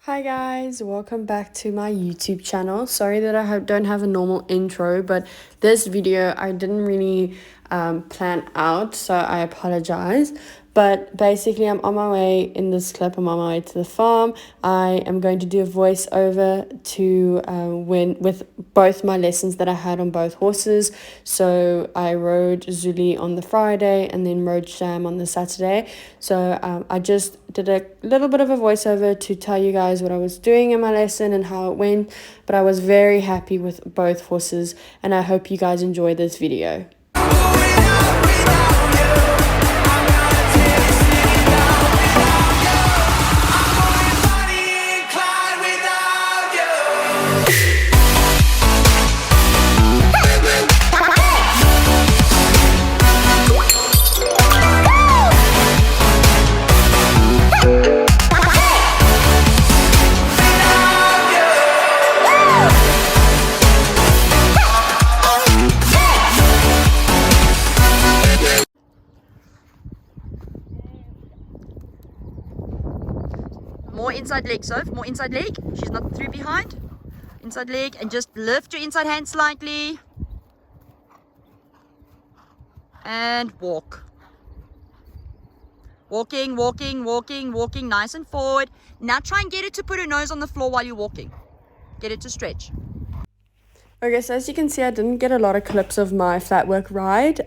Hi guys, welcome back to my YouTube channel. Sorry that I don't have a normal intro, but this video I didn't really plan out, so I apologize. But basically, I'm on my way in this clip. I'm on my way to the farm. I am going to do a voiceover to with both my lessons that I had on both horses. So I rode Zwoel on the Friday and then rode Sham on the Saturday. So I just did a little bit of a voiceover to tell you guys what I was doing in my lesson and how it went. But I was very happy with both horses, and I hope you guys enjoy this video. More inside leg, Soph. More inside leg. She's not through behind. Inside leg, and just lift your inside hand slightly. And walk. Walking, walking, walking, walking, nice and forward. Now try and get it to put her nose on the floor while you're walking. Get it to stretch. Okay, so as you can see, I didn't get a lot of clips of my flat work ride,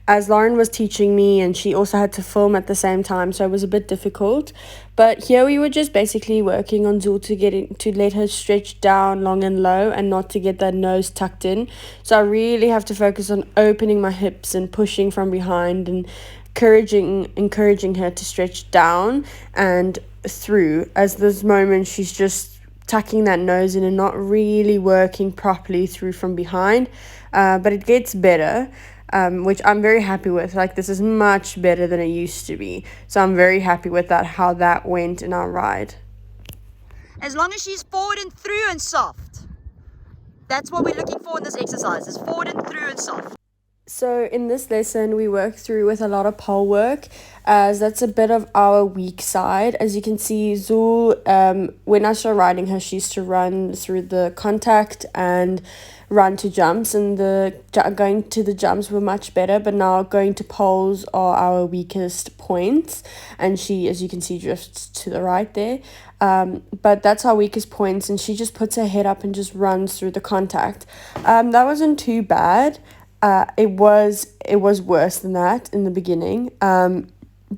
as Lauren was teaching me and she also had to film at the same time, so it was a bit difficult. But here we were just basically working on Zwoel to let her stretch down long and low and not to get that nose tucked in. So I really have to focus on opening my hips and pushing from behind and encouraging her to stretch down and through. As this moment, she's just tucking that nose in and not really working properly through from behind, but it gets better, which I'm very happy with. Like, this is much better than it used to be, so I'm very happy with that, how that went in our ride. As long as she's forward and through and soft, that's what we're looking for in this exercise, is forward and through and soft. So in this lesson, we work through with a lot of pole work, as that's a bit of our weak side. As you can see, Zwoel, when I started riding her, she used to run through the contact and run to jumps, and going to the jumps were much better, but now going to poles are our weakest points, and she, as you can see, drifts to the right there. But that's our weakest points, and she just puts her head up and just runs through the contact. That wasn't too bad. It was worse than that in the beginning,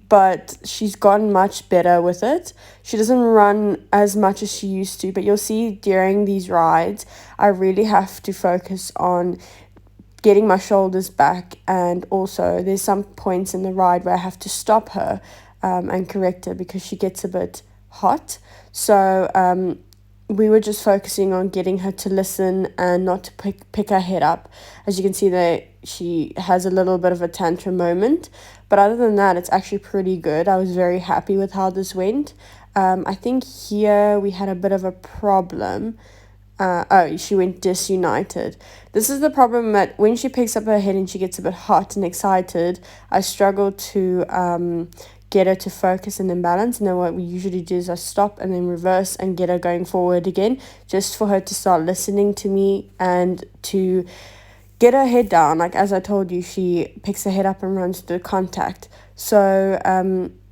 but she's gotten much better with it. She doesn't run as much as she used to, but you'll see during these rides, I really have to focus on getting my shoulders back, and also there's some points in the ride where I have to stop her and correct her because she gets a bit hot. So we were just focusing on getting her to listen and not to pick her head up. As you can see there, she has a little bit of a tantrum moment. But other than that, it's actually pretty good. I was very happy with how this went. I think here we had a bit of a problem. She went disunited. This is the problem, that when she picks up her head and she gets a bit hot and excited, I struggle to get her to focus and then balance. And then what we usually do is I stop and then reverse and get her going forward again, just for her to start listening to me and to get her head down. Like, as I told you, she picks her head up and runs through contact. So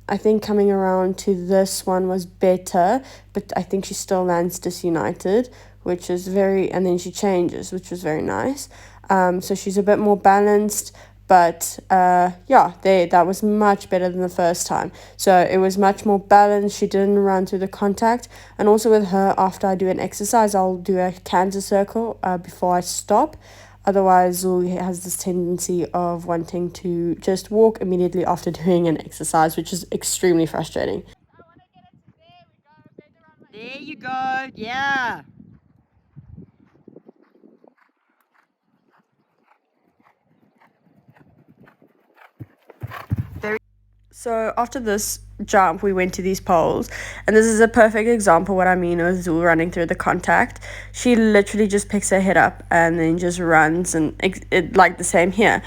I think coming around to this one was better, but I think she still lands disunited, which is and then she changes, which was very nice. So she's a bit more balanced. But that was much better than the first time. So it was much more balanced. She didn't run through the contact. And also with her, after I do an exercise, I'll do a canter circle before I stop. Otherwise, Zwoel has this tendency of wanting to just walk immediately after doing an exercise, which is extremely frustrating. There you go. Yeah. So after this jump, we went to these poles, and this is a perfect example what I mean of Zwoel running through the contact. She literally just picks her head up and then just runs, and it like the same here,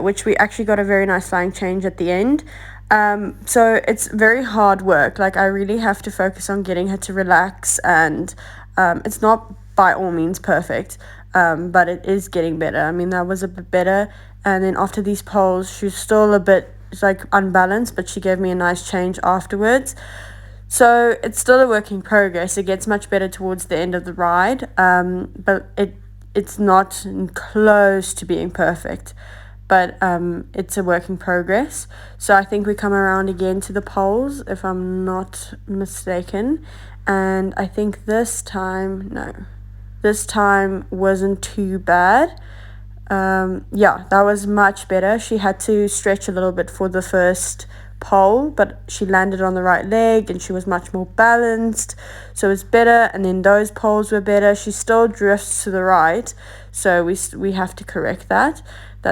which we actually got a very nice flying change at the end. So it's very hard work. Like, I really have to focus on getting her to relax, and it's not by all means perfect, but it is getting better. I mean, that was a bit better, and then after these poles, she's still a bit like unbalanced, but she gave me a nice change afterwards. So it's still a work in progress. It gets much better towards the end of the ride, but it's not close to being perfect. But it's a work in progress. So I think we come around again to the poles, if I'm not mistaken. And I think this time wasn't too bad. Yeah, that was much better. She had to stretch a little bit for the first pole, but she landed on the right leg and she was much more balanced, so it's better. And then those poles were better. She still drifts to the right, so we have to correct that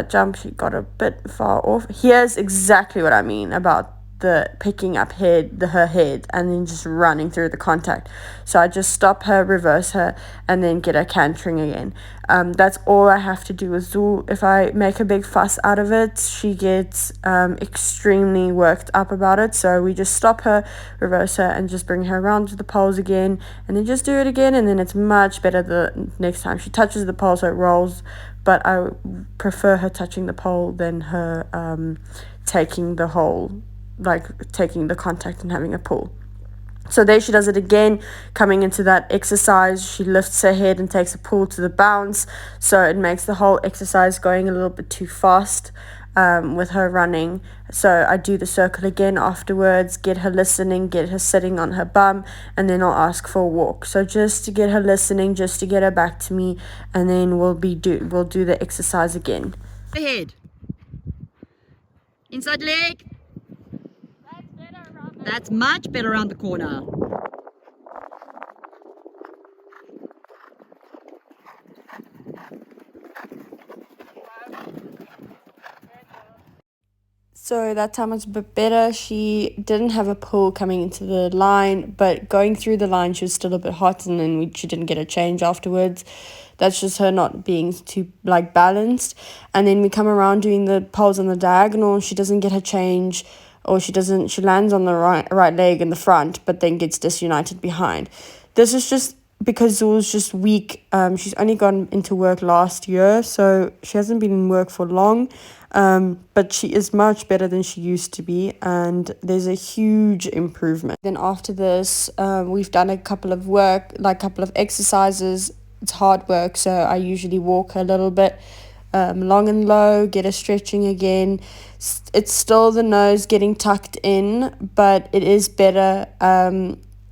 jump. She got a bit far off. Here's exactly what I mean about the picking up her head and then just running through the contact. So I just stop her, reverse her, and then get her cantering again. That's all I have to do with Zwoel. If I make a big fuss out of it, she gets extremely worked up about it. So we just stop her, reverse her, and just bring her around to the poles again, and then just do it again, and then it's much better the next time. She touches the pole so it rolls, but I prefer her touching the pole than her taking the contact and having a pull. So there she does it again. Coming into that exercise, she lifts her head and takes a pull to the bounce, so it makes the whole exercise going a little bit too fast with her running. So I do the circle again afterwards, get her listening, get her sitting on her bum, and then I'll ask for a walk. So just to get her listening, just to get her back to me, and then we'll do the exercise again. Head. Inside leg. That's much better around the corner. So that time was a bit better. She didn't have a pull coming into the line, but going through the line, she was still a bit hot, and then she didn't get a change afterwards. That's just her not being too balanced. And then we come around doing the poles on the diagonal. She doesn't get her change, or she lands on the right leg in the front, but then gets disunited behind. This is just because Zwoel's just weak. She's only gone into work last year, so she hasn't been in work for long. But she is much better than she used to be, and there's a huge improvement. Then after this, we've done a couple of exercises. It's hard work, so I usually walk her a little bit, long and low, get her stretching again. It's still the nose getting tucked in, but it is better.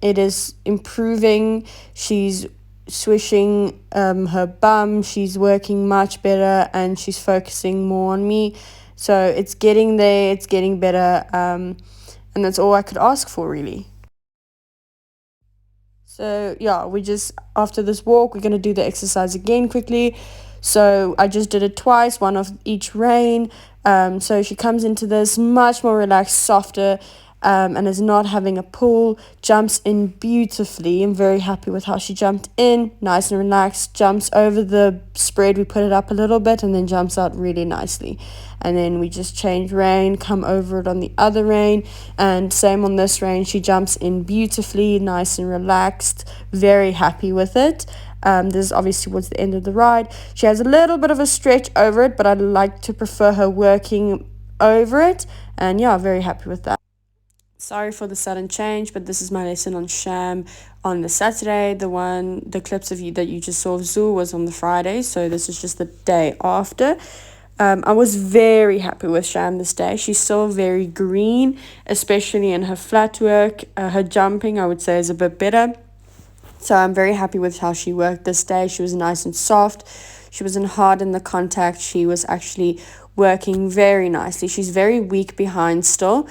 It is improving. She's swishing her bum. She's working much better, and she's focusing more on me. So it's getting there. It's getting better, and that's all I could ask for, really. So yeah, after this walk, we're going to do the exercise again quickly. So I just did it twice, one of each rein. So she comes into this much more relaxed, softer, and is not having a pull, jumps in beautifully. I'm very happy with how she jumped in, nice and relaxed, jumps over the spread, we put it up a little bit, and then jumps out really nicely. And then we just change rein, come over it on the other rein, and same on this rein. She jumps in beautifully, nice and relaxed, very happy with it. This is obviously towards the end of the ride. She has a little bit of a stretch over it, but I like to prefer her working over it, and yeah, very happy with that. Sorry for the sudden change, but this is my lesson on Sham on the Saturday. The clips of you that you just saw of Zwoel was on the Friday, so this is just the day after. I was very happy with Sham this day. She's still very green, especially in her flat work. Her jumping, I would say, is a bit better. So I'm very happy with how she worked this day. She was nice and soft. She wasn't hard in the contact. She was actually working very nicely. She's very weak behind still.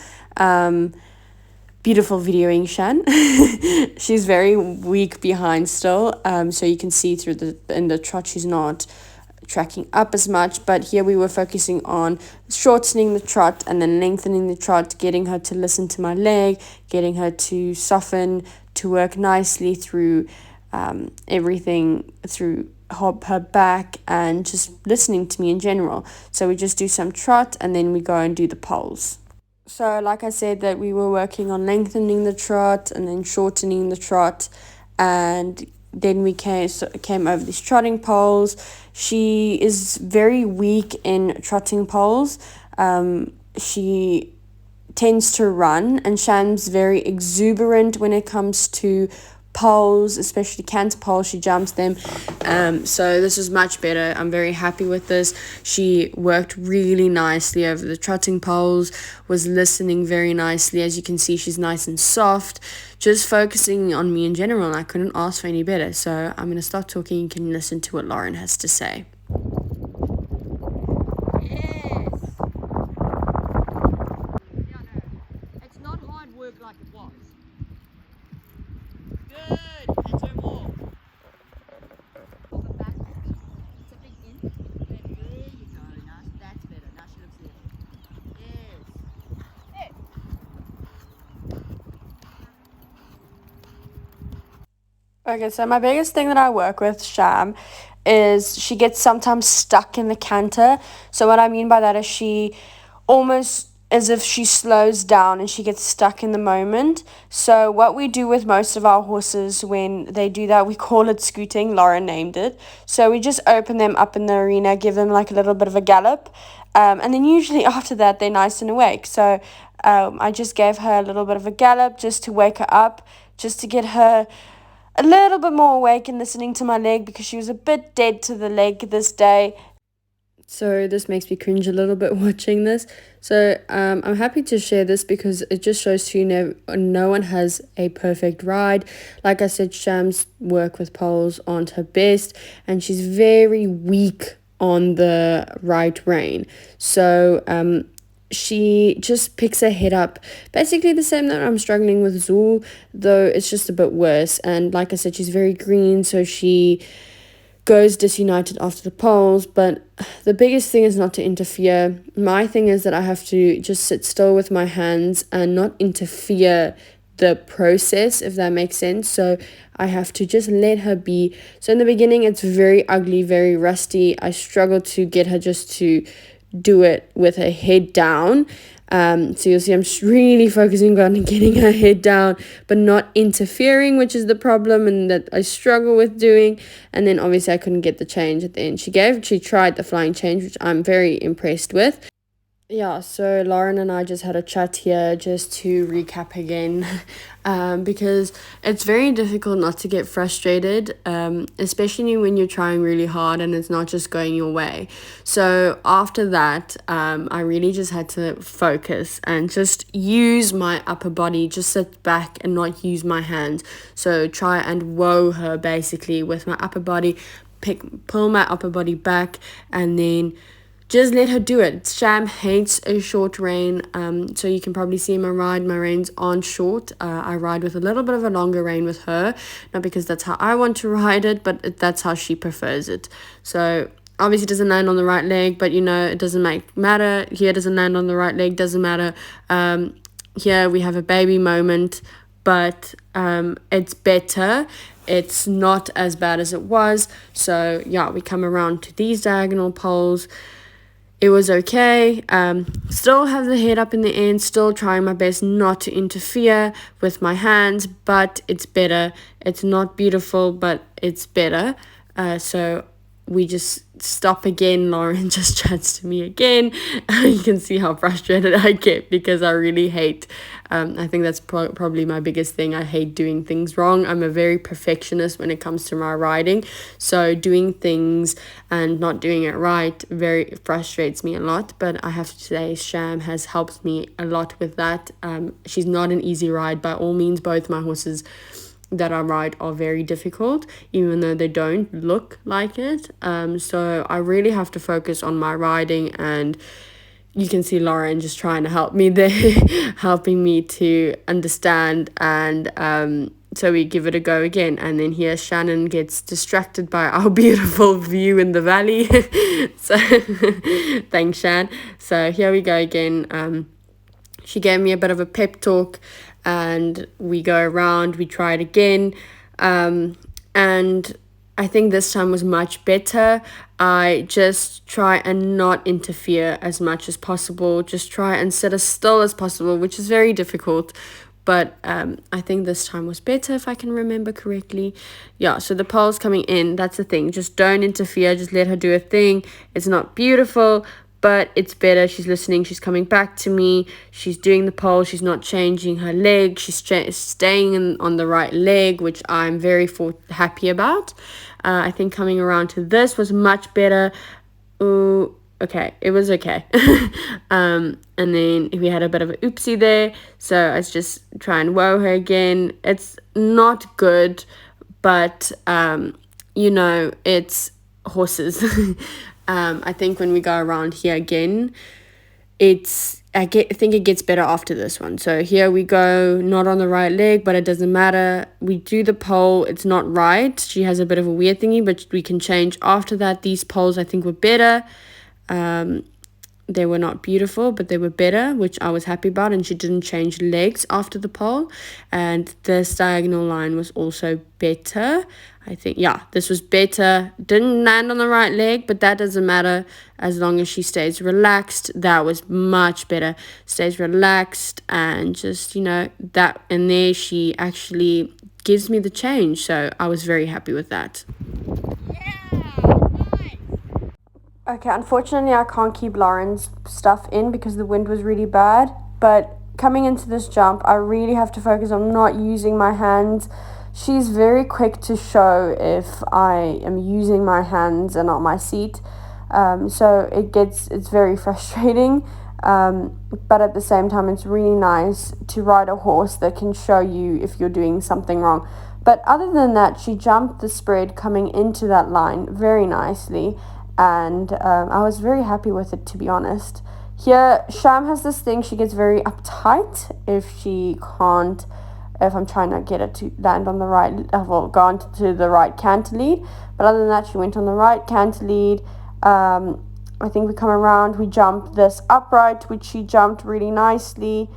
Beautiful videoing, Shan. She's very weak behind still. So you can see in the trot she's not tracking up as much, but here we were focusing on shortening the trot and then lengthening the trot, getting her to listen to my leg, getting her to soften, to work nicely through everything, through her back, and just listening to me in general. So we just do some trot and then we go and do the poles. So, like I said, that we were working on lengthening the trot and then shortening the trot, and then we came over these trotting poles. She is very weak in trotting poles. She tends to run, and Sham's very exuberant when it comes to poles, especially canter poles. She jumps them. So this is much better. I'm very happy with this. She worked really nicely over the trotting poles, was listening very nicely. As you can see, she's nice and soft, just focusing on me in general, and I couldn't ask for any better. So I'm going to start talking. You can listen to what Lauren has to say. Like it was. Good. And two more. On the back, tipping in. There you go. Now that's better. Now she looks there. Yes. Okay, so my biggest thing that I work with Sham is she gets sometimes stuck in the canter. So what I mean by that is she almost as if she slows down and she gets stuck in the moment. So what we do with most of our horses when they do that, we call it scooting. Lauren named it. So we just open them up in the arena, give them like a little bit of a gallop. And then usually after that, they're nice and awake. So I just gave her a little bit of a gallop just to wake her up, just to get her a little bit more awake and listening to my leg, because she was a bit dead to the leg this day. So this makes me cringe a little bit watching this. So I'm happy to share this because it just shows to you no one has a perfect ride. Like I said, Sham's work with poles aren't her best, and she's very weak on the right rein. So she just picks her head up. Basically the same that I'm struggling with Zwoel, though it's just a bit worse. And like I said, she's very green, so she goes disunited after the poles. But the biggest thing is not to interfere. My thing is that I have to just sit still with my hands and not interfere the process, if that makes sense. So I have to just let her be. So in the beginning it's very ugly, very rusty. I struggle to get her just to do it with her head down. So you'll see I'm really focusing on getting her head down but not interfering, which is the problem and that I struggle with doing. And then obviously I couldn't get the change at the end. She tried the flying change, which I'm very impressed with. Yeah, so Lauren and I just had a chat here just to recap again, because it's very difficult not to get frustrated, especially when you're trying really hard and it's not just going your way. So after that, I really just had to focus and just use my upper body, just sit back and not use my hands. So try and woe her basically with my upper body, pull my upper body back, and then just let her do it. Sham hates a short rein, so you can probably see my reins aren't short. I ride with a little bit of a longer rein with her, not because that's how I want to ride it, but that's how she prefers it. So obviously it doesn't land on the right leg, but it doesn't matter. Here it doesn't land on the right leg, doesn't matter. Here we have a baby moment, but it's better. It's not as bad as it was. So yeah, we come around to these diagonal poles. It was okay. Still have the head up in the end, still trying my best not to interfere with my hands, but it's better. It's not beautiful, but it's better. So we just stop again. Lauren just chats to me again. You can see how frustrated I get because I really hate, I think that's probably my biggest thing. I hate doing things wrong. I'm a very perfectionist when it comes to my riding. So doing things and not doing it right very frustrates me a lot. But I have to say Sham has helped me a lot with that. She's not an easy ride by all means. Both my horses that I ride are very difficult, even though they don't look like it. So I really have to focus on my riding, and you can see Lauren just trying to help me there, helping me to understand. And so we give it a go again, and then here Shannon gets distracted by our beautiful view in the valley. So thanks, Shan. So here we go again. She gave me a bit of a pep talk, and we go around, we try it again, and I think this time was much better. I just try and not interfere as much as possible. Just try and sit as still as possible, which is very difficult. But I think this time was better, if I can remember correctly. Yeah, so the pole's coming in. That's the thing. Just don't interfere. Just let her do her thing. It's not beautiful, but it's better. She's listening. She's coming back to me. She's doing the pole. She's not changing her leg. She's staying on the right leg, which I'm very happy about. I think coming around to this was much better. Ooh, okay, it was okay. And then we had a bit of an oopsie there. So I was just trying to wow her again. It's not good, but, you know, it's horses. I think when we go around here again, I think it gets better after this one. So here we go, not on the right leg, but it doesn't matter. We do the pole. It's not right. She has a bit of a weird thingy, but we can change after that. These poles, I think, were better. They were not beautiful, but they were better, which I was happy about. And she didn't change legs after the pole. And this diagonal line was also better. I think, yeah, this was better. Didn't land on the right leg, but that doesn't matter as long as she stays relaxed. That was much better. Stays relaxed and just, you know, that. And there she actually gives me the change. So I was very happy with that. Okay, unfortunately, I can't keep Lauren's stuff in because the wind was really bad. But coming into this jump, I really have to focus on not using my hands. She's very quick to show if I am using my hands and not my seat. So it's very frustrating. But at the same time, it's really nice to ride a horse that can show you if you're doing something wrong. But other than that, she jumped the spread coming into that line very nicely. And I was very happy with it, to be honest. Here, Sham has this thing. She gets very uptight if I'm trying to get it to land on the right, go onto the right canter lead. But other than that, she went on the right canter lead. I think we come around, we jump this upright, which she jumped really nicely.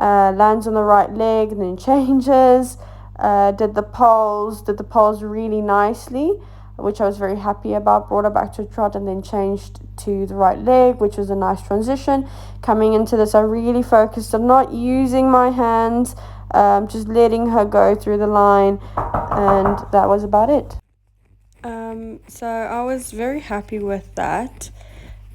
Lands on the right leg and then changes. Did the poles really nicely, which I was very happy about. Brought her back to a trot and then changed to the right leg, which was a nice transition. Coming into this, I really focused on not using my hands, just letting her go through the line, and that was about it. So I was very happy with that.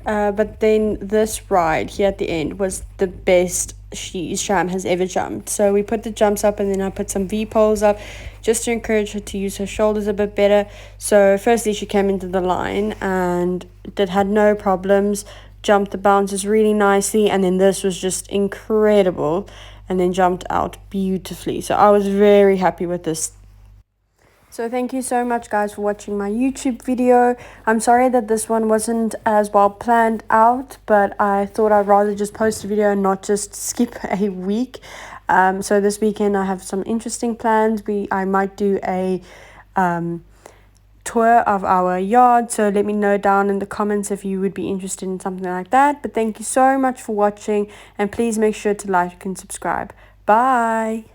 But then this ride here at the end was the best Sham has ever jumped. So we put the jumps up and then I put some V-poles up just to encourage her to use her shoulders a bit better. So firstly, she came into the line and had no problems, jumped the bounces really nicely, and then this was just incredible and then jumped out beautifully. So I was very happy with this. So thank you so much, guys, for watching my YouTube video. I'm sorry that this one wasn't as well planned out, but I thought I'd rather just post a video and not just skip a week. So this weekend I have some interesting plans. I might do a tour of our yard, so let me know down in the comments if you would be interested in something like that. But thank you so much for watching, and please make sure to like and subscribe. Bye.